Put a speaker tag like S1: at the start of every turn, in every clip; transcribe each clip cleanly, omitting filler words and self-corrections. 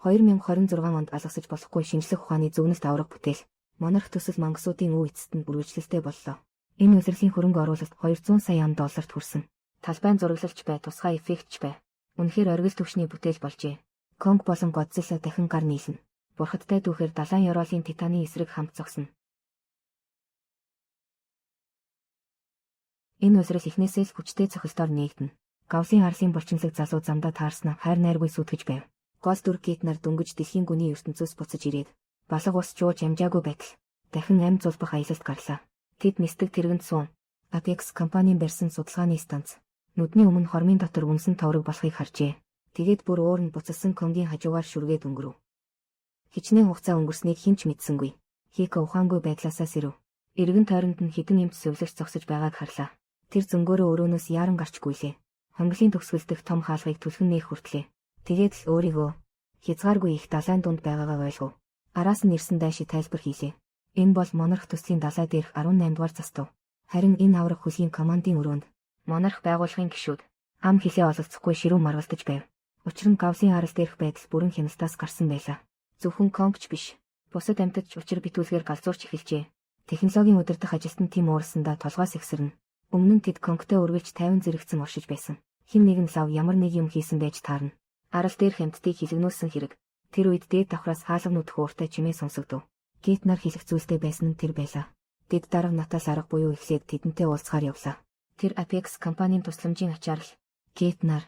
S1: 2026 онд алгасаж болохгүй шинжлэх ухааны зөвнөлт авраг бүтээл. Монарх төсөл мангасуудын үе эцэст нь үргэлжлэлтэй боллоо. Энэ улирлын хөрөнгө оруулалт 200 сая $200 хүрсэн. Талбайн зураглалч бай, тусгай эффектч бай. Үнэхээр оргил түвшний бүтээл болжээ. Конг болон Годзилла дахин гар нийлнэ. Бурхадтай дүүхээр далайн ёроолын Титаны эсрэг хамт зогсно. Энэ улирал эхнээсээ л хүчтэй цохилтоор нээгдэнэ. Гаусын Арсын булчинлаг залуу замдаа таарснаа хайр найргүй сүтгэж байв. Гол дүр Кит нар дөнгөж дэлхийн гүний ертөнцөөс буцаж ирээд балга ус жууж амжаагүй байтал дахин амь зулбах аялалд гарлаа. Тэд нисдэг тэргэнд суун. Apex компанийн барьсан судалгааны станц. Нүдний өмнө хормын дотор үнсэн товрог болохыг харжээ. Тэгээд бүр өөр нь буцалсан конгийн хажуугаар шүргээд өнгөрөв. Хичнээн хугацаа өнгөрснийг хэн ч мэдсэнгүй. Хико ухаангүй байдлаасаа сэрв. Эргэн тойронд нь хідэн эмч сувлагч зогсож байгааг харлаа. Тэр зөнгөөрөө өрөөнөөс яран гарчгүйлээ. Хонглын төгсгөл дэх том хаалгыг түлхэн нээх хүртлээ. Тэгээд л өөрийгөө хязгааргүй их далайн дунд байгаагаа ойлгов. Араас нь ирсэн дайши тайлбар хийлээ. Энэ бол монарх төслийн далай дээрх 18 дугаар застав. Харин энэ аврах хүлгийн командын өрөөнд монарх байгууллагын гишүүд ам хилээ ололцохгүй ширүүн маргалдаж байв. Учир нь Гаусын арал дээрх байдал бүрэн хяналтаас гарсан байлаа. Зөвхөн конгч биш. Бусад амьтадч учир битүүлгээр галзуурч эхэлжээ. Технологийн удирдах ажилтан тим уурсандаа толгоос ихсэрнэ. Өмнө нь тэд конгтой үргэлж 50 зэрэгцэн оршиж байсан. Хэн нэгэн лав ямар нэг юм хийсэн байж таарна. Арал дээрх амьтдыг хилэгнүүлсэн хэрэг. Тэр үед дээд давхраас хаалга нүдэх ууртай чимээ сонсогдов. Кит нар хэлэх зүйлтэй байсан нь тэр байлаа. Тэд дарга натаас арга буюу эхлээд тэдэнтэй уулзахаар явлаа. Тэр Apex компанийн тусламжийн ачаар л Кит нар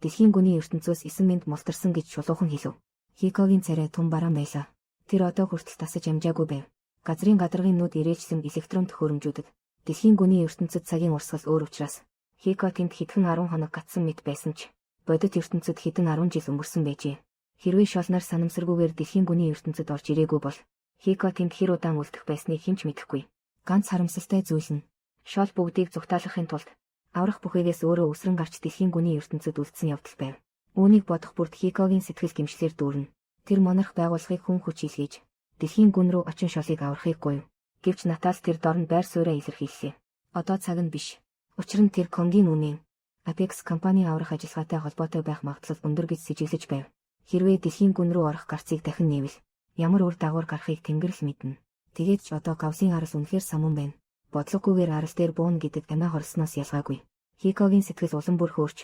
S1: дэлхийн гүний ертөнцөөс 9 минут мултарсан гэж шулуухан хэлв. Хикогийн царай тун бараан байлаа. Тэр одоо хүртэл тасаж амжаагүй байв. Газрын гадаргын нүд ирээчлэн электрон төхөөрөмжүүдэд дэлхийн гүний ертөнцид цагийн урсгал өөр учраас Хико тэнд хэдхэн 10 хоног гатсан мэт байсан ч бодит ертөнцид хэдэн 10 жил өнгөрсөн байжээ. Хэрвээ шолноор санамсаргүйгээр дэлхийн гүний ертөнцид орж ирээгүй бол Хико тэнд хэр удаан үлдэх байсныг хэн ч мэдэхгүй. Ганц харамсалтай зүйл нь шол бүгдийг зүгтаалгахын тулд аврах бүхэгээс өөрөө өсрөн гарч дэлхийн гүний ертөнцид үлдсэн явдал байв. Үүнийг бодох бүрд Хикогийн сэтгэл гэмшлэр дүүрнэ. Тэр монарх байгууллагыг хүн хүч хийлгэж дэлхийн гүн рүү очин шолыг аврахыг гуйв. Гэвч натаас тэр дорн байр сууриа илэрхийллээ. Одоо цаг нь биш. Учир нь тэр конгийн үнийн Apex компанийн аврах ажиллагаатай холбоотой байх магадлал өндөр гэж сэжиглэж байв. Хэрвээ дэлхийн гүн рүү орох гарцыг дахин нээвэл ямар үр дагавар гарахыг тэнгэр л мэднэ. Тэгээд ч одоо Гаусын арал үнэхээр самун байна. Бодлогогүйгээр арал дээр бууна гэдэг амиа хорсноос ялгаагүй. Хикогийн сэтгэл улам бүр хөөрч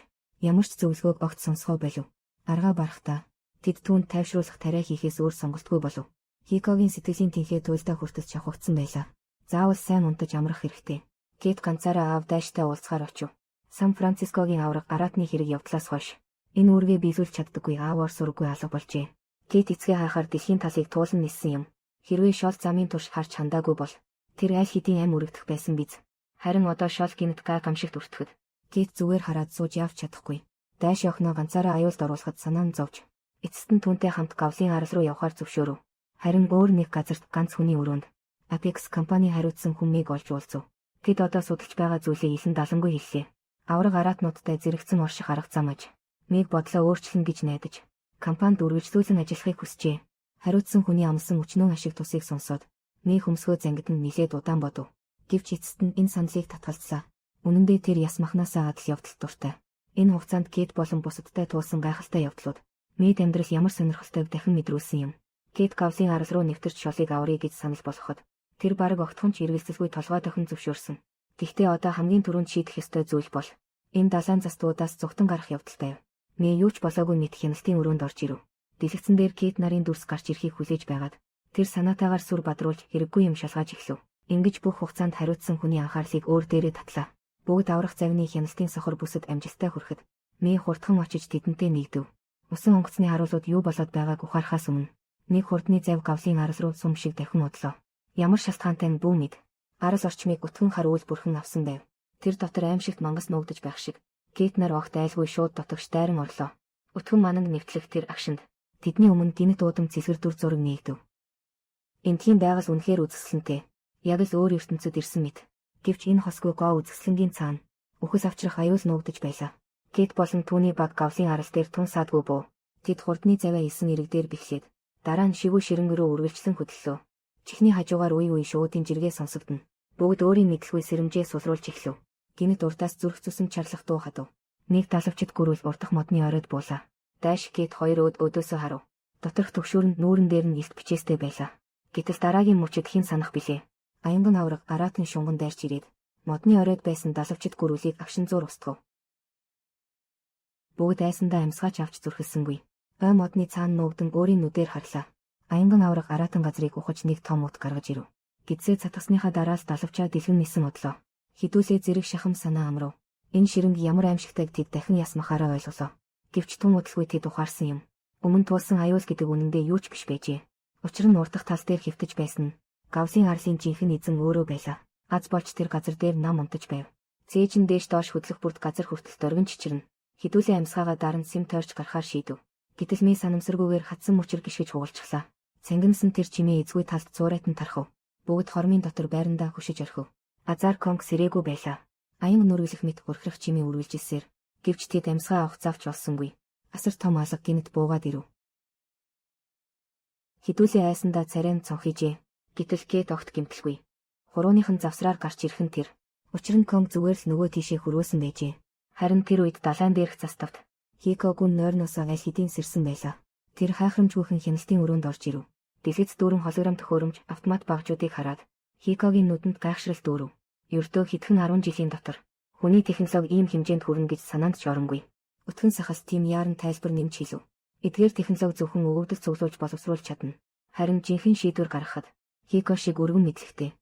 S1: ямар ч зөвлөгөөг огт сонсгоо болов. Аргаа барахдаа тэд түүнд тайвшруулах тариа хийхээс өөр сонголтгүй болов. Хикогийн сэтгэлийн тэнхээ туйлдаа хүртэл шавхагдсан байлаа. Заавал сайн унтаж амрах хэрэгтэй. Кит ганцаараа аав дайштай уулзахаар очив. Сан Францискогийн авраг араатны хэрэг явдлаас хойш энэ үүргээ биелүүлж чаддаггүй аавар сурггүй алга болжээ. Кит эцгээ хаахаар дэлхийн талыг туулан ниссэн юм. Хэрвээ шол замын турш харж хандаагүй бол тэр аль хэдийн амь үрэгдэх байсан биз. Харин одоо шол гинэтга гамшигт өртгөхөд Кит зүгээр хараад сууж явж чадахгүй. Дайш охиноо ганцаараа аюулд оруулахад санаа нь зовж эцэст нь түүнтэй хамт Гаусын арал руу явхаар зөвшөөрөв. Харин өөр нэг газарт ганц хүний өрөөнд Apex компани хариуцсан хүмийг олж уулзав. Тэд одоо судалж байгаа зүйлээ илэн далангүй хэллээ. Авраг араатнуудтай зэрэгцэн орших арга зам аж миг бодлоо өөрчлөн гэж найдаж компанид үргэлжлүүлэн ажиллахыг хүсжээ. Хариуцсан хүний амлсан өчнөө ашиг тусыг сонсоод миг хөмсгөө зангид нь нилээд удаан бодов. Гэвч эцэст нь энэ саналыг татгалзлаа. Үнэн дээр тэр яс махнасаа адил явдал дуртай. Энэ хугацаанд Кит болон бусадтай туулсан гайхалтай явдлууд мид амьдрал ямар сонирхолтойг дахин мэдрүүлсэн юм. Кит Гаусын арал руу нэвтэрч шолыг аврыг гэж санал болгоход тэр бараг огтхон ч эргэлзэлгүй толгой дохин зөвшөөрсөн. Гэхдээ одоо хамгийн түрүүнд шийдэх ёстой зүйл бол энэ далайн застуудаас зүгтэн гарах явдал байв. Мэ юу ч болоогүй мэт хяналтын өрөөнд орж ирэв. Дэлгэцэн дээр Кит нарын дүрс гарч ирэхийг хүлээж байгаад тэр санаатаагаар сүр бадруулж хэрэггүй юм шалгаж эхлэв. Ингэж бүх хугацаанд хариуцсан хүний анхаарлыг өөр дээрээ татлаа. Бүгд аврах завны хяналтын сохор бүсэд амжилттай хүрэхэд Мэ хурдхан очиж тэдэнтэй нэгдэв. Усан онгоцны харуулууд юу болоод байгааг ухаарахаас өмнө нэг хурдны зав Гаусын арал руу сум шиг дахин удлаа. Ямар шалтгаантай нь бүү мэд. Арал орчмыг өтгөн харуул бүрхэн авсан байв. Тэр дотор аимшигт мангас нуугдаж байх шиг Кит нар огт айлгүй шууд дотогш дайран орлоо. Өтгөн мананг нэвтлэх тэр агшинд тэдний өмнө гинэт уудам цэсгэр дүр зураг нээгдэв. Эндхийн байгал үнэхээр үзэсгэлэнтэй. Яг л өөр ертөнцөд ирсэн мэт. Гэвч энэ хосгүй гоо үзэсгэлэнгийн цаана үхэл авчрах аюул нуугдаж байлаа. Кит болон түүний баг Гаусын арал дээр тун саадгүй буу. Тэд хурдны заваа исэн ирэг дээр бэхлээд дараа нь шивүү ширэнгэрөө үргэлжлэн хөдлөлөө. Чихний хажуугаар үе шуудын жиргээ сонсогдно. Бүгд өөрийн мэдлгүй сэрэмжээ сулруулж эхлэв. Гинэт урдаас зүрх зүсэн чарлах дуу хадав. Нэг далавчд гүрүүл урдах модны оройд буулаа. Дайш Кит хоёр өдөөсөө харав. Доторх төгшөөрөнд нүүрэн дээр нь илт бичээстэй байлаа. Гэтэл дараагийн мөчөд хэн санах билээ. Аянган авраг араатын шунган дайрч ирээд модны оройд байсан далавчид гүрүүлийг агшин зуур устгав. Бүгд айсандаа амьсгаач авч зүрхэлсэнгүй. Ой модны цаана нуугдан өөрийн нүдээр харлаа. Аянган авраг араatan газрыг ухаж нэг том ут гаргаж ирв. Гидсээ цатгасныхаа дараас далавчаа дэлгэн нисэн одлоо. Хідүүлээ зэрэг шахам санаа амрав. Энэ ширэнг ямар аимшигтайг тэд дахин ясмахаараа ойлголоо. Гэвч түн удалгүй тэд ухаарсан юм. Өмнө туулсан аюул гэдэг үнэндээ юу ч биш байжээ. Учир нь урдах тал дээр хэвтэж байсан. Гавсын арсын жинхэнэ эзэн өөрөө байлаа. Аз болж тэр газар дээр нам унтаж байв. Цээжин дээш доош хөдлөх бүрд газар хүртэл дөргөн чичирнэ. Хідүүлээ амьсгаагаа даран сэм тойрч гарахаар шийдэв. Гэтэл ми санамсаргүйгээр хатсан мөчөр гიშгэж хугалчихлаа. Цангинсан тэр чимээ эзгүй талд зуурайтан тархав. Бүгд хормын дотор байрандаа хөшиж орхив. Азар конг сэрээгүй байлаа. Аян нүргэлэх мэт гурхрах чимээ үргэлж ирсээр. Гэвч тэд амьсгаа авах завч болсонгүй. Асар том алга гинэт буугаад ирэв. Хідүүлээ айсандаа царайн цонхижээ. Гэтэл Кэт огт гимтэлгүй. Хурууныхан завсраар гарч ирэх нь тэр. Учир нь конг зүгээр л нөгөө тийшээ хөрвөөсөн байжээ. Харин тэр үед далайн дээрх заставт Хикогүн нойрноосоо аль хэдийн сэрсэн байлаа. Тэр хайхрамжгүйхэн хяналтын өрөөнд орж ирэв. Дэлгэц дүүрэн холограм төхөөрөмж автомат багжуудыг хараад Хикогийн нүдэнд гайхшрал дүүрв. Ердөө хэдхэн 10 жилийн дотор хүний технологи ийм хэмжээнд хүрнэ гэж санаанд ч оронгүй. Өтгөн сахас тийм яаран тайлбар нэмж хэлв. Эдгээр технологи зөвхөн өгөгдөл цуглуулж боловсруулж чадна. Харин жинхэнэ шийдвэр гаргахад Хико шиг өргөн мэдлэгтэй.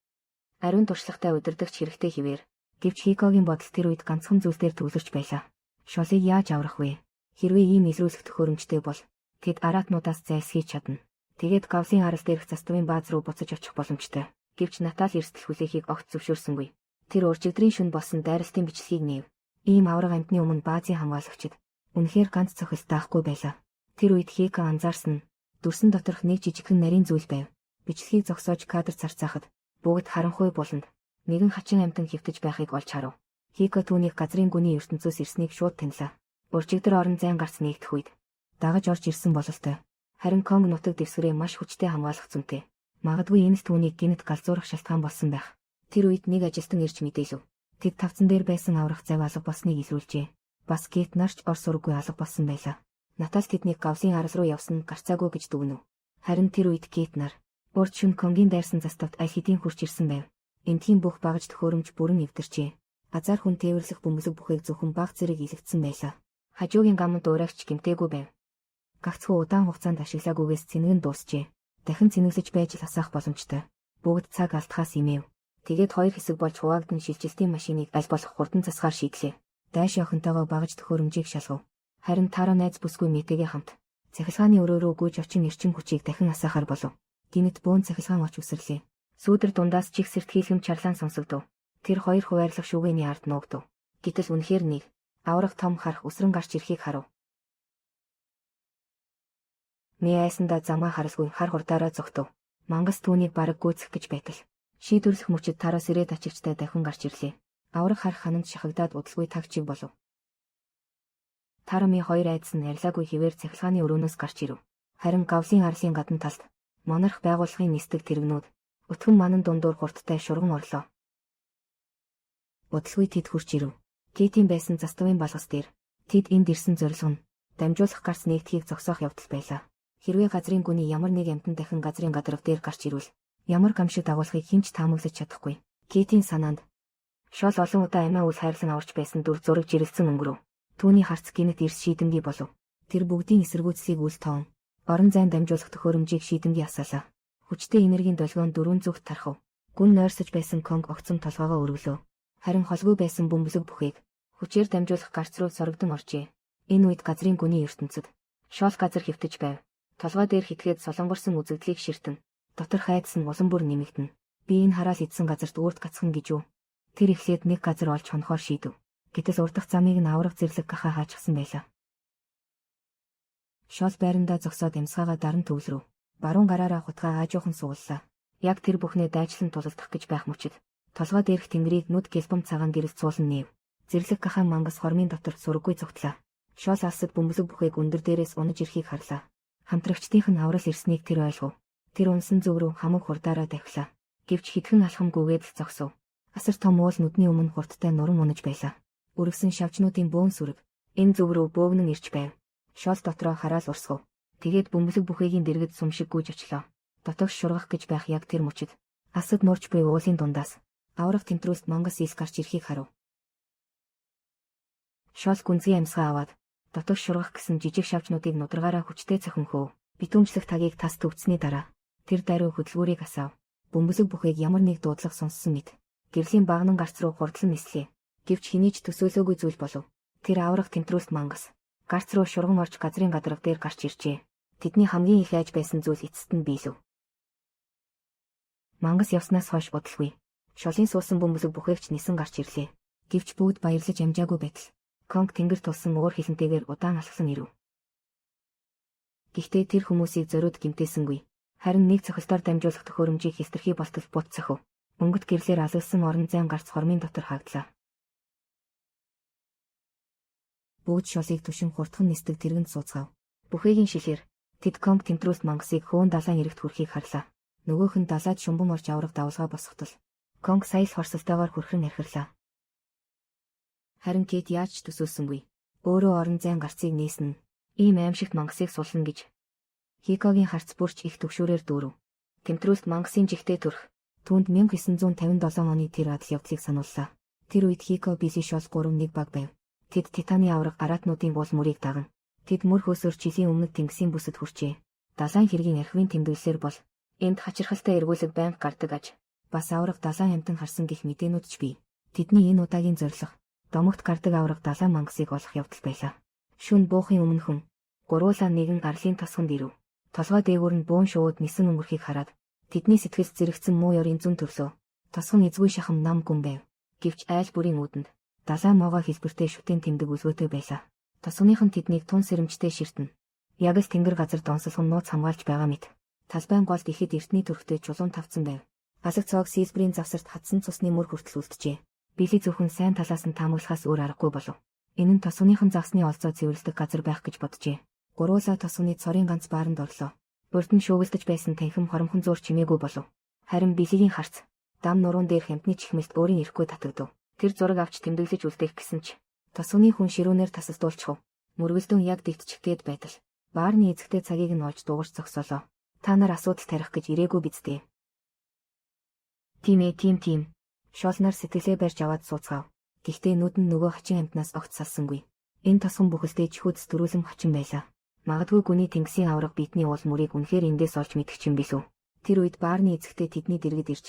S1: Ариун туршлагатай удирдагч хэрэгтэй хിവэр. Гэвч Хикогийн бодол тэр үед ганцхан зүйл дээр төвлөрч байлаа. Шолыг яаж аврах вэ? Хэрвээ ийм илрүүлэх төхөөрөмжтэй бол тэд аратнуудаас зайлсхийж чадна. Тэгээд Гавсын арал дээрх заставын бааз руу буцаж очих боломжтой. Гэвч Натал эрсдэл хүлээхийг огт зөвшөөрсөнгүй. Тэр уржигдрийн шүн болсон дайралтын бичлэгийг нээв. Ийм авраг амьтны өмнө баазын хамгаалагчид үнэхээр ганц цохилт даахгүй байлаа. Тэр үед Хико анзаарсан нь дүрсэн доторх нэг жижигхэн нарийн зүйл байв. Бичлэгийг зогсоож кадр царцаахад бүгд харанхуй буланд нэгэн хачин амтан хөвтөж байхыг олж харав. Хико түүнийг газрын гүний ертөнцөөс ирснийг шууд танилаа. Уржигдар орон зайн гарц нэгдэх үед дагаж орж ирсэн бололтой. Харин конг нутаг дэвсгэрээ маш хүчтэй хамгаалах зүйтэй. Магадгүй энэ түүнийг гинэт галзуурах шалтгаан болсон байх. Тэр үед нэг ажилтан ирж мэдээлв. Тэд тавцан дээр байсан аврах завь алга болсныг илрүүлжээ. Бас Кэт нарч ор сурггүй алга болсон байлаа. Натал тэднийг Гавсын арал руу явсан гарцаагүй гэж дүгнэв. Харин тэр үед Кэт нар урд шүн конгийн дайрсан заставт аль хэдийн хурч ирсэн байв. Энтхийн бүх багаж төхөөрөмж бүрэн эвдэрчээ. Азар хүн тээвэрлэх бөмбөг бүхийг зөвхөн баг зэрэг илэгдсэн байлаа. Хажуугийн гамд уурайгч гимтээгүй байв. Гагцхүү удаан хугацаанд ашиглаагүйгээс цэнэг нь дуусчээ. Дахин цэнэглэж байж л асаах боломжтой. Бүгд цаг алдхаас имэв. Тэгээд хоёр хэсэг болж хуваагдсан шилжилтийн машиныг аль болох хурдан засгаар шийдлээ. Дайш охинтойгоо багаж төхөөрөмжийг шалгав. Харин Таро найз бүсгүй мэтэгээ хамт цахилгааны өрөө рүү гүйж очин эрчим хүчийг дахин асаахаар болов. Гинэт бөөн цахилгаан оч үсрлээ. Сүүдэр дундаас чих сэртхийлэм чарлаан сонсогдов. Тэр хоёр хуваарлах шүүгээний ард нуугдав. Гэтэл үнэхээр нэг аврах том харах өсрөн гарч ирэхийг харав. Ми айсандаа замаа харалгүй хар хурдаараа зогтов. Мангас түүнийг бараг гүйцэх гэж байтал. Шийдвэрлэх мөчөд Таро сэрээд ачигчтай дахин гарч ирлээ. Аврах харах хананд шахагдаад удалгүй тагчиг болов. Тароми хоёр айдас нь арилаагүй хിവэр цахилгааны өрөөнөөс гарч ирэв. Харин Гавсын арлын гадна талд монарх байгууллагын нисдэг тэрэгнүүд өтгөн манан дундуур хурдтай шурган орлоо. Удалгүй тэд хурж ирэв. Кэтийн байсан заставын балгас дээр тэд энд ирсэн зорилго нь дамжуулах гарц нэгдхийг зогсоох явдал байлаа. Хэрвээ газрын гүний ямар нэг амтан дахин газрын гадарга дээр гарч ирвэл ямар гамшиг дагуулахыг хинч таамаглаж чадахгүй. Кэтийн санаанд шол олон удаа амиа үл хайрлан аварч байсан дүр зураг жирэлцэн өнгөрөв. Түүний харц гинэт эрс шийдэмгий болов. Тэр бүгдийн эсэргүүцлийг үл тоон орон зайн дамжуулах төхөөрөмжийг шийдэмгий асаалаа. Хүчтэй энергийн долгион дөрвөн зүгт тархав. Гүн нойрсож байсан конг огцом толгоогоо өргөлөө. Харин холгүй байсан бөмбөлөг бүхийг хүчээр дамжуулах гарц руу сорогдон оржээ. Энэ үед газрын гүний ертөнцид шол газар хэвтэж байв. Толгой дээр хитгээд солонгорсон үзэгдлийг ширтэн. Доторх айдас нь улам бүр нэмэгдэнэ. Би энэ хараал идсэн газарт үрд гацхан гэж үү. Тэр эхлээд нэг газар олж хонохоор шийдэв. Гэтэл урдах замыг нь аврах зэрлэг гахаа хаачсан байлаа. Шол байрандаа зогсоод амьсгаагаа даран төвлөрөв. Баруун гараараа хутгаа аажуухан сууллаа. Яг тэр бүхнээ дайчлан тулалдах гэж байх мөчид толгой дээрх тэнгэрийг нүд гэлбэм цагаан гэрэл цуулан нээв. Зэрлэг гахаа мангас хормын дотор сурггүй цогтлаа. Шол алсад бөмбөлөг бүхээг өндөр дээрээс унаж ирэхийг харлаа. Хамтрагчдийнх нь аврал ирснийг тэр ойлгов. Тэр унсан зүг рүү хамаг хурдаараа давхлаа. Гэвч хитгэн алхамгүйгээд л зогсов. Асар том уул нүдний өмнө хурдтай нуран унаж байлаа. Үргэсэн шавчнуудын бөөн сүрэг энэ зүг рүү бөөгнөн ирж байв. Шол дотроо хараал урсгав. Тэгээд бөмбөлөг бүхээгийн дэргэд сум шиг гүйж очлоо. Дотогш шургах гэж байх яг тэр мөчид асад нурч буй уулын дундаас аврах тэмтрүүлст мангас ис гарч ирэхийг харав. Шол гүнзгий амьсгаа аваад дотогш шургах гэсэн жижиг шавчнуудыг нудрагаараа хүчтэй цохимхөө. Битүүмжлэх тагийг тас төвцсний дараа тэр даруй хөдөлгүүрийг асаав. Бөмбөлөг бүхээг ямар нэг дуудлага сонссон мэт гэрлийн багнан гарц руу хурдлан нислээ. Гэвч хэний ч төсөөлөөгүй зүйл болов. Тэр аврах тэмтрүүлст мангас гарц руу шурган орж газрын гадарга дээр гарч иржээ. Тэдний хамгийн их айж байсан зүйл эцэст нь биелв. Мангас явснаас хойш бодолгүй. Шолын суусан бөмбөлөг бүхээгч нисэн гарч ирлээ. Гэвч бүгд баярлаж амжаагүй байтал Конг тэнгэр тулсан уур хилэнтэйгээр удаан алхсан ирэв. Гэхдээ тэр хүмүүсийг зориуд гэмтээсэнгүй. Харин нэг цохилтоор дамжуулах төхөөрөмжийг хистэрхий болтол бут цохив. Өнгөт гэрлээр алгасан орон зайн гарц хормын дотор хаагдлаа. Бүгд шолыг түшин хурдхан нисдэг тэргэнд сууцгаав. Бүхээгийн шилээр тэд Конг тэмтрүүлст мангасыг хөөн далайн эрэгт хүрэхийг харлаа. Нөгөөх нь далайд шумбан орж аврах давлгаа босготол Конг сая л хорсолтойгоор хүрхэн архирлаа. Харин Кэт яаж ч төсөөлсөнгүй. Өөрөө орон зайн гарцыг нээснэ. Ийм аимшигт мангасыг сулна гэж. Хикогийн харц бүрч их төгшүүрээр дүүрв. Тэмтрүүлст мангасын жигтэй төрх. Түүнд 1957 оны тэр адал явдлыг санууллаа. Тэр үед Хико Бизи Шол 3-1 баг байв. Тэд Титаны авраг аратнуудын уул мөрийг даган. Тэд мөр хөөсөөр жилийн өмнөд тэнгисийн бүсэд хүрчээ. Далайн хэргийн архивын тэмдэглэлээр бол энд хачирхалтай эргүүлэг байнга гардаг аж. Бас авраг далайн амтан харсан гэх мэдээнүүд ч бий. Тэдний энэ удаагийн зорилго домогт гардаг авраг далайн мангасыг олох явдал байлаа. Шүн буухын өмнөхөн гуруулаа нэгэн арлын тосгонд ирэв. Толгой дээгүүр нь буун шууд нисэн өнгөрхийг хараад тэдний сэтгэлд зэрэгцэн муу ёрын зүн төрлөө. Тосгон эзгүй шахам нам гүн байв. Гэвч айл бүрийн үүдэнд далайн могоо хэлбэртэй шүтэн тэмдэг үлгөөтэй байлаа. Тосгоных нь тэднийг тун сэрэмжтэй ширтэн. Яг л тэнгэр газар донсолгон нууц хамгаалж байгаа мэт. Талбайн голд ихэд эртний төрхтэй чулуун тавцсан байв. Асаг цоог сэлбэрийн завсарт хатсан цусны мөр хүртэл үлджээ. Били зөвхөн сайн талаас нь таамаглахаас өөр аргагүй болов. Энэ нь тосгоныхон загсны олзоо цэвэрлдэг газар байх гэж боджээ. Гуруула тосгоны цорын ганц бааранд орлоо. Урд нь шүүгэлдэж байсан танхим хоромхон зуур чимээгүй болов. Харин Билигийн харц дам нуруунд дээр хямдны чихмэлт өөрийн ирэхгүй татагдав. Тэр зураг авч тэмдэглэж үлдээх гэсэн ч тосгоны хүн ширүүнээр тасалдуулчихв. Мөргөлдөн яг дэгтчихгээд байтал баарны эзэгтэй цагийг нь олж дуугарч зогсоолоо. Та нар асуудал тарих гэж ирээгүй бидтэй. Тийм. Шолнаар сэтгэлээ барьж аваад сууцгаав. Гэхдээ нүд нь нөгөө хачин амтнаас огт салсангүй. Энэ тосгон бүхэлдээ чихүүдс дөрүүлэн хачин байлаа. Магадгүй гүний тэнгисийн авраг биетний уул мөрийг үнэхээр эндээс олж мэдчих юм билүү. Тэр үед баарны эзэгтэй тэдний дэргэд ирж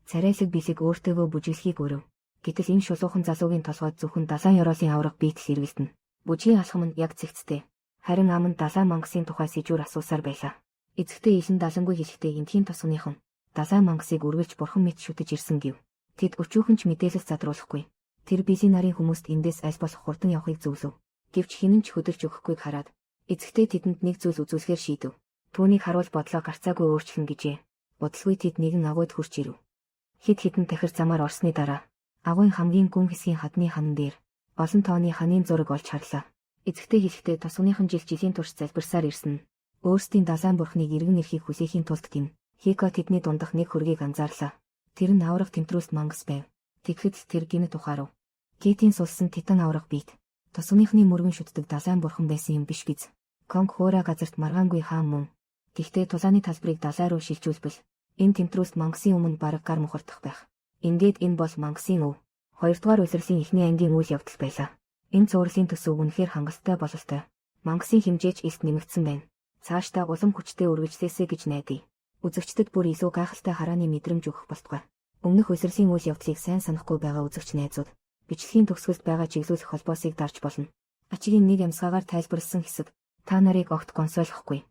S1: царайлаг билег өөртөөгөө бүжиглэхийг өрөв. Гэтэл энэ шулуухан залуугийн толгойд зөвхөн далайн ёроолын авраг биетл эргэлдэнэ. Бүжгийн алхам нь яг цэгцтэй. Харин ам нь далайн мангасын тухай сэжүүр асуусаар байлаа. Эзэгтэй илэн далангүй хэлэхдээ эндхийн тосгоныхон далайн мангасыг үргэлж бурхан мэт шүтэж ирсэн гэв. Тэд өчүүхэн ч мэдээлэл задруулахгүй. Тэр Бизи нарын хүмүүст эндээс аль болох хурдан явахыг зөвлөв. Гэвч хинэн ч хөдөлж өгөхгүйг хараад эзэгтэй тэдэнд нэг зүйл үзүүлэхээр шийдэв. Түүнийг харуул бодлоо гарцаагүй өөрчлөн гэжээ. Удалгүй тэд нэгэн агуйд хурч ирэв. Хэд хэдэн тахир замаар орсны дараа агуйн хамгийн гүн хэсгийн хадны ханан дээр олон тооны ханын зураг олж харлаа. Эзэгтэй хэлэхдээ тосгоныхон жилийн турш залбирсаар ирсэн. Өөрсдийн далайн бурхныг эргэн ирэхийг хүлээхийн тулд гин. Хико тэдний дундах нэг хөргийг анзаарлаа. Тэр нь аврах тэмтрүүлст мангас байв. Тэгэхэд тэр гинэт ухаарав. Кэтийн сулсан титан аврах биет тосгоныхны мөргөн шүтдэг далайн бурхан байсан юм биш биз. Конг хуурай газарт маргаангүй хаан мөн. Гэхдээ тулааны талбарыг далай руу шилжүүлбэл энэ тэмтрүүлст мангасын өмнө бараг гар мухардах байх. Ингээд энэ бол мангасын өв. Хоёрдугаар улирлын эхний ангийн үйл явдал байлаа. Энэ цувралын төсөв үнэхээр хангалттай бололтой. Мангасын хэмжээч илт нэмэгдсэн байна. Цаашдаа улам хүчтэй үргэлжлээсэй гэж найдая. Үзэгчдэд бүр илүү гайхалтай харааны мэдрэмж өгөх болтугай. Өмнөх улирлын үйл явдлыг сайн санахгүй байгаа үзэгч найзууд бичлэгийн төгсгөлд байгаа чиглүүлэх холбоосыг дарж болно. Ачигийн нэг амьсгаагаар тайлбарласан хэсэг та нарыг огт гонсойлохгүй.